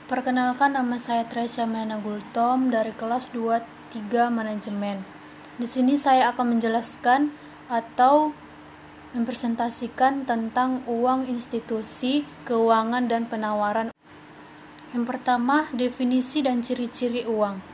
Perkenalkan, nama saya Tresya Melana Gultom dari kelas 2-3 Manajemen. Di sini saya akan menjelaskan atau mempresentasikan tentang uang institusi, keuangan, dan penawaran. Yang pertama, definisi dan ciri-ciri uang.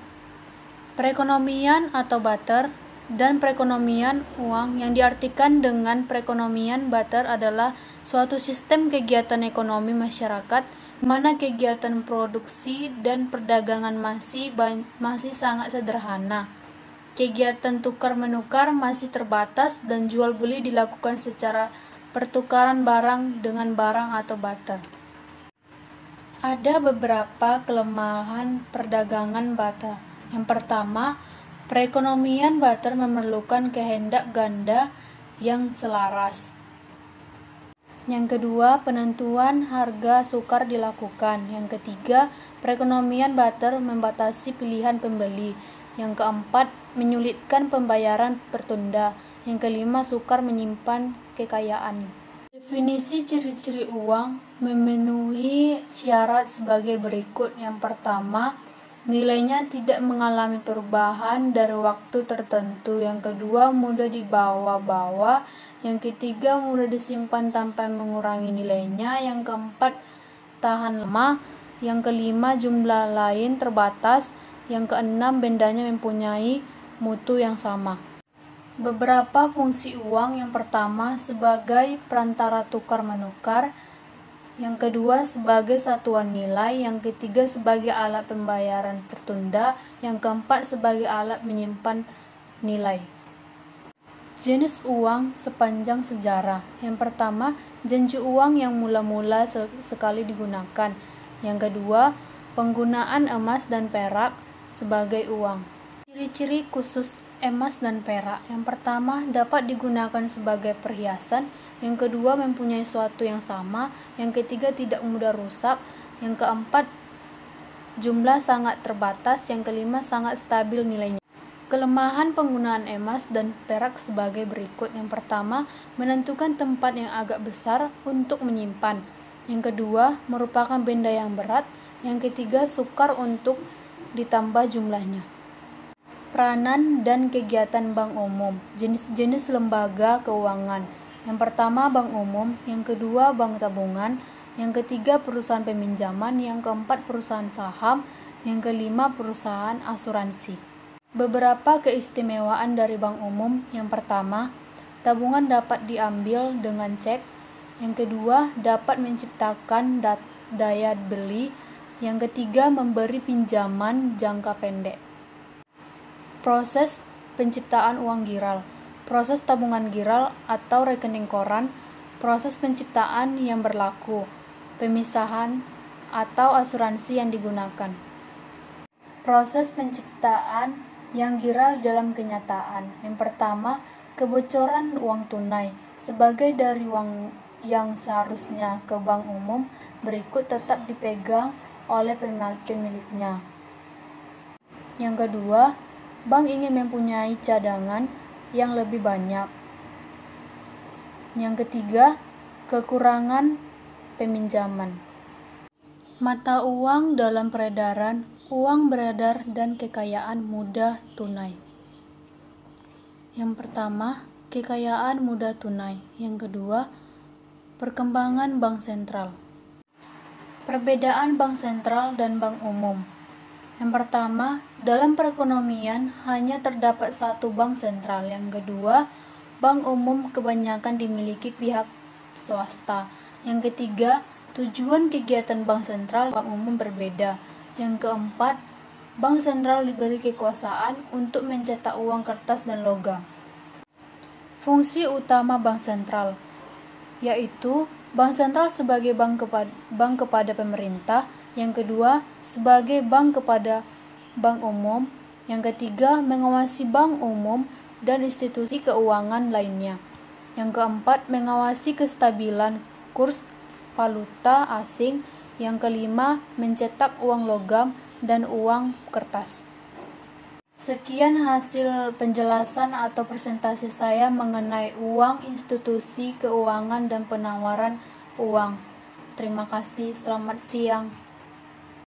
Perekonomian atau barter dan perekonomian uang yang diartikan dengan perekonomian barter adalah suatu sistem kegiatan ekonomi masyarakat di mana kegiatan produksi dan perdagangan masih sangat sederhana. Kegiatan tukar-menukar masih terbatas dan jual beli dilakukan secara pertukaran barang dengan barang atau barter. Ada beberapa kelemahan perdagangan barter. Yang pertama, perekonomian barter memerlukan kehendak ganda yang selaras. Yang kedua, penentuan harga sukar dilakukan. Yang ketiga, perekonomian barter membatasi pilihan pembeli. Yang keempat, menyulitkan pembayaran tertunda. Yang kelima, sukar menyimpan kekayaan. Definisi ciri-ciri uang memenuhi syarat sebagai berikut. Yang pertama, nilainya tidak mengalami perubahan dari waktu tertentu. Yang kedua, mudah dibawa-bawa. Yang ketiga, mudah disimpan tanpa mengurangi nilainya. Yang keempat, tahan lama. Yang kelima, jumlah lain terbatas. Yang keenam, bendanya mempunyai mutu yang sama. Beberapa fungsi uang. Yang pertama, sebagai perantara tukar-menukar. Yang kedua, sebagai satuan nilai. Yang ketiga, sebagai alat pembayaran tertunda. Yang keempat, sebagai alat menyimpan nilai. Jenis uang sepanjang sejarah. Yang pertama, janji uang yang mula-mula sekali digunakan. Yang kedua, penggunaan emas dan perak sebagai uang. Ciri-ciri khusus emas dan perak. Yang pertama, dapat digunakan sebagai perhiasan. Yang kedua, mempunyai suatu yang sama. Yang ketiga, tidak mudah rusak. Yang keempat, jumlah sangat terbatas. Yang kelima, sangat stabil nilainya. Kelemahan penggunaan emas dan perak sebagai berikut. Yang pertama, menentukan tempat yang agak besar untuk menyimpan. Yang kedua, merupakan benda yang berat. Yang ketiga, sukar untuk ditambah jumlahnya. Peranan dan kegiatan bank umum. Jenis-jenis lembaga keuangan. Yang pertama, bank umum. Yang kedua, bank tabungan. Yang ketiga, perusahaan peminjaman. Yang keempat, perusahaan saham. Yang kelima, perusahaan asuransi. Beberapa keistimewaan dari bank umum. Yang pertama, tabungan dapat diambil dengan cek. Yang kedua, dapat menciptakan daya beli. Yang ketiga, memberi pinjaman jangka pendek. Proses penciptaan uang giral. Proses tabungan giral atau rekening koran. Proses penciptaan yang berlaku. Pemisahan atau asuransi yang digunakan. Proses penciptaan yang giral dalam kenyataan. Yang pertama, kebocoran uang tunai. Sebagai dari uang yang seharusnya ke bank umum, berikut tetap dipegang oleh pemiliknya. Yang kedua, bank ingin mempunyai cadangan yang lebih banyak. Yang ketiga, kekurangan peminjaman. Mata uang dalam peredaran, uang beredar dan kekayaan mudah tunai. Yang pertama, kekayaan mudah tunai. Yang kedua, perkembangan bank sentral. Perbedaan bank sentral dan bank umum. Yang pertama, dalam perekonomian hanya terdapat satu bank sentral. Yang kedua, bank umum kebanyakan dimiliki pihak swasta. Yang ketiga, tujuan kegiatan bank sentral bank umum berbeda. Yang keempat, bank sentral diberi kekuasaan untuk mencetak uang kertas dan logam. Fungsi utama bank sentral yaitu bank sentral sebagai bank kepada pemerintah. Yang kedua, sebagai bank kepada bank umum. Yang ketiga, mengawasi bank umum dan institusi keuangan lainnya. Yang keempat, mengawasi kestabilan kurs valuta asing. Yang kelima, mencetak uang logam dan uang kertas. Sekian hasil penjelasan atau presentasi saya mengenai uang, institusi keuangan, dan penawaran uang. Terima kasih, selamat siang.